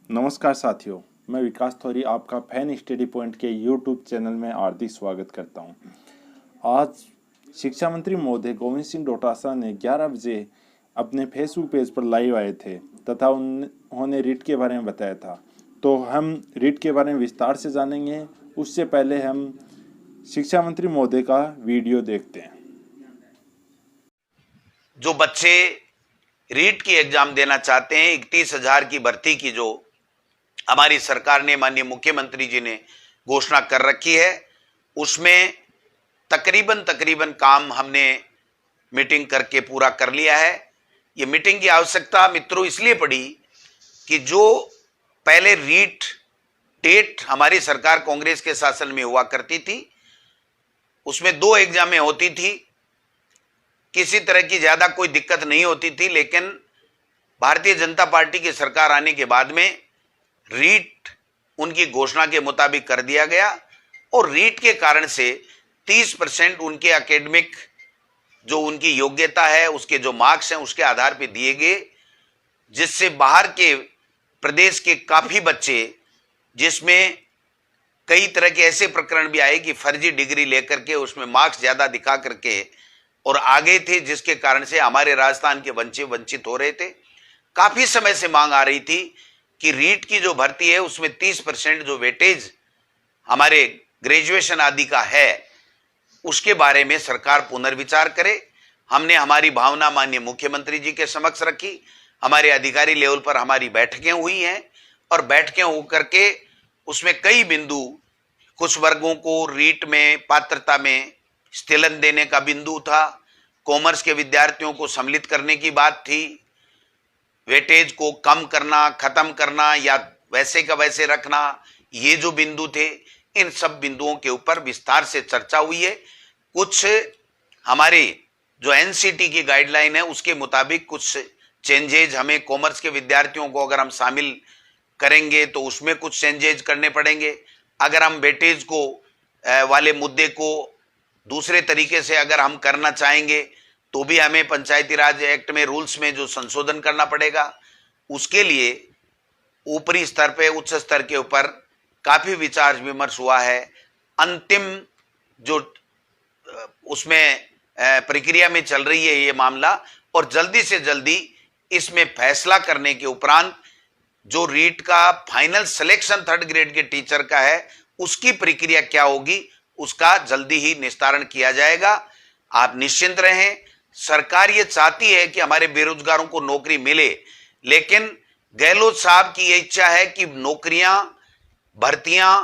नमस्कार साथियों, मैं विकास थोरी आपका फैन स्टडी पॉइंट के यूट्यूब चैनल में हार्दिक स्वागत करता हूं। आज शिक्षा मंत्री महोदय गोविंद सिंह डोटासरा ने 11 बजे अपने फेसबुक पेज पर लाइव आए थे तथा उन्होंने रीट के बारे में बताया था। तो हम रीट के बारे में विस्तार से जानेंगे। उससे पहले हम शिक्षा मंत्री महोदय का वीडियो देखते हैं। जो बच्चे रीट की एग्जाम देना चाहते हैं, 31,000 की भर्ती की जो हमारी सरकार ने, माननीय मुख्यमंत्री जी ने घोषणा कर रखी है, उसमें तकरीबन काम हमने मीटिंग करके पूरा कर लिया है। ये मीटिंग की आवश्यकता मित्रों इसलिए पड़ी कि जो पहले रीट टेट हमारी सरकार कांग्रेस के शासन में हुआ करती थी, उसमें 2 एग्जामें होती थी, किसी तरह की ज्यादा कोई दिक्कत नहीं होती थी। लेकिन भारतीय जनता पार्टी की सरकार आने के बाद में रीट उनकी घोषणा के मुताबिक कर दिया गया और रीट के कारण से 30% उनके एकेडमिक जो उनकी योग्यता है, उसके जो मार्क्स हैं, उसके आधार पर दिए गए, जिससे बाहर के प्रदेश के काफी बच्चे, जिसमें कई तरह के ऐसे प्रकरण भी आए कि फर्जी डिग्री लेकर के उसमें मार्क्स ज्यादा दिखा करके और आगे थे, जिसके कारण से हमारे राजस्थान के बच्चे वंचित हो रहे थे। काफी समय से मांग आ रही थी कि रीट की जो भर्ती है उसमें 30% जो वेटेज हमारे ग्रेजुएशन आदि का है, उसके बारे में सरकार पुनर्विचार करे। हमने हमारी भावना माननीय मुख्यमंत्री जी के समक्ष रखी। हमारे अधिकारी लेवल पर हमारी बैठकें हुई हैं और बैठकें होकर के उसमें कई बिंदु, कुछ वर्गों को रीट में पात्रता में स्थिलन देने का बिंदु था, कॉमर्स के विद्यार्थियों को सम्मिलित करने की बात थी, वेटेज को कम करना, खत्म करना या वैसे का वैसे रखना, ये जो बिंदु थे, इन सब बिंदुओं के ऊपर विस्तार से चर्चा हुई है। कुछ हमारे जो एनसीटी की गाइडलाइन है उसके मुताबिक कुछ चेंजेज हमें, कॉमर्स के विद्यार्थियों को अगर हम शामिल करेंगे तो उसमें कुछ चेंजेज करने पड़ेंगे। अगर हम वेटेज को वाले मुद्दे को दूसरे तरीके से अगर हम करना चाहेंगे तो भी हमें पंचायती राज एक्ट में रूल्स में जो संशोधन करना पड़ेगा। उसके लिए ऊपरी स्तर पे, उच्च स्तर के ऊपर काफी विचार विमर्श हुआ है। अंतिम जो उसमें प्रक्रिया में चल रही है ये मामला, और जल्दी से जल्दी इसमें फैसला करने के उपरांत जो रीट का फाइनल सिलेक्शन 3rd ग्रेड के टीचर का है, उसकी प्रक्रिया क्या होगी, उसका जल्दी ही निस्तारण किया जाएगा। आप निश्चिंत रहें। सरकार ये चाहती है कि हमारे बेरोजगारों को नौकरी मिले, लेकिन गहलोत साहब की ये इच्छा है कि नौकरियां, भर्तियां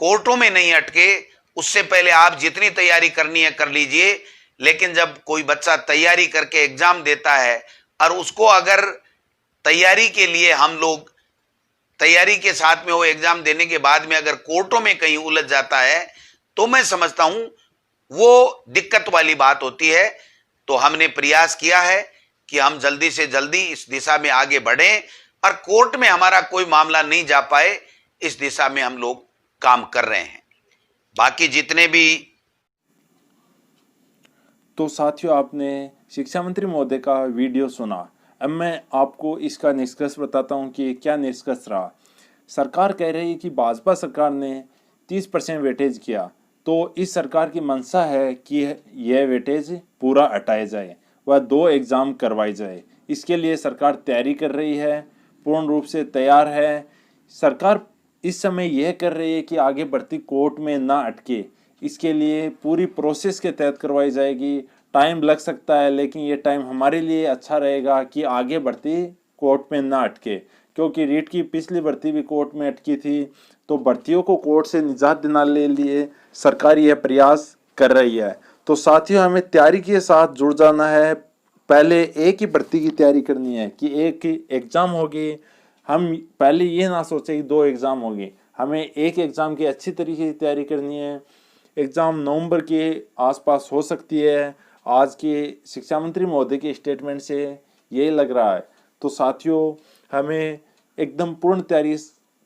कोर्टों में नहीं अटके। उससे पहले आप जितनी तैयारी करनी है कर लीजिए, लेकिन जब कोई बच्चा तैयारी करके एग्जाम देता है और उसको अगर तैयारी के लिए हम लोग तैयारी के साथ में वो एग्जाम देने के बाद में अगर कोर्टों में कहीं उलझ जाता है, तो मैं समझता हूं वो दिक्कत वाली बात होती है। तो हमने प्रयास किया है कि हम जल्दी से जल्दी इस दिशा में आगे बढ़ें और कोर्ट में हमारा कोई मामला नहीं जा पाए, इस दिशा में हम लोग काम कर रहे हैं। बाकी जितने भी तो साथियों, आपने शिक्षा मंत्री महोदय का वीडियो सुना। अब मैं आपको इसका निष्कर्ष बताता हूँ कि क्या निष्कर्ष रहा। सरकार कह रही है कि भाजपा सरकार ने 30% वेटेज किया, तो इस सरकार की मंशा है कि यह वेटेज पूरा हटाया जाए व 2 एग्ज़ाम करवाए जाए। इसके लिए सरकार तैयारी कर रही है, पूर्ण रूप से तैयार है। सरकार इस समय यह कर रही है कि आगे बढ़ती कोर्ट में ना अटके, इसके लिए पूरी प्रोसेस के तहत करवाई जाएगी। टाइम लग सकता है, लेकिन ये टाइम हमारे लिए अच्छा रहेगा कि आगे बढ़ती कोर्ट में ना अटके, क्योंकि रीट की पिछली भर्ती भी कोर्ट में अटकी थी। तो भर्तियों को कोर्ट से निजात दिलाने के लिए सरकार यह प्रयास कर रही है। तो साथियों, हमें तैयारी के साथ जुड़ जाना है। पहले एक ही भर्ती की तैयारी करनी है कि एक ही एग्ज़ाम होगी। हम पहले ये ना सोचें कि 2 एग्ज़ाम होगी। हमें एक एग्ज़ाम की अच्छी तरीके से तैयारी करनी है। एग्ज़ाम नवंबर के आसपास हो सकती है। आज के शिक्षा मंत्री महोदय के स्टेटमेंट से ये लग रहा है। तो साथियों, हमें एकदम पूर्ण तैयारी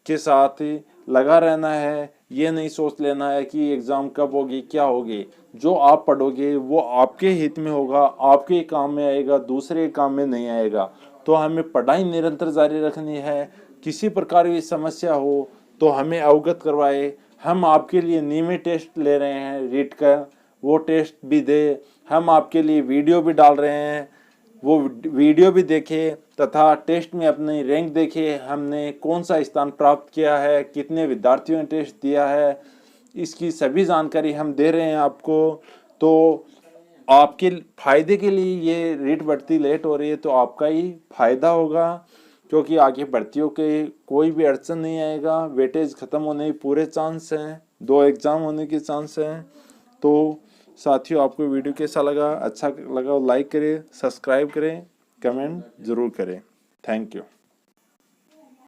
के साथ लगा रहना है। ये नहीं सोच लेना है कि एग्ज़ाम कब होगी, क्या होगी। जो आप पढ़ोगे वो आपके हित में होगा, आपके काम में आएगा, दूसरे काम में नहीं आएगा। तो हमें पढ़ाई निरंतर जारी रखनी है। किसी प्रकार की समस्या हो तो हमें अवगत करवाए। हम आपके लिए नियमित टेस्ट ले रहे हैं रीट का, वो टेस्ट भी दे। हम आपके लिए वीडियो भी डाल रहे हैं, वो वीडियो भी देखें तथा टेस्ट में अपनी रैंक देखें, हमने कौन सा स्थान प्राप्त किया है, कितने विद्यार्थियों ने टेस्ट दिया है, इसकी सभी जानकारी हम दे रहे हैं आपको। तो आपके फायदे के लिए ये रीट भर्ती लेट हो रही है तो आपका ही फायदा होगा, क्योंकि आगे भर्तियों के कोई भी अड़चन नहीं आएगा। वेटेज खत्म होने के पूरे चांस हैं, 2 एग्जाम होने के चांस हैं। तो साथियों, आपको वीडियो कैसा लगा? अच्छा लगा लाइक करें, सब्सक्राइब करें, कमेंट जरूर करें। Thank you.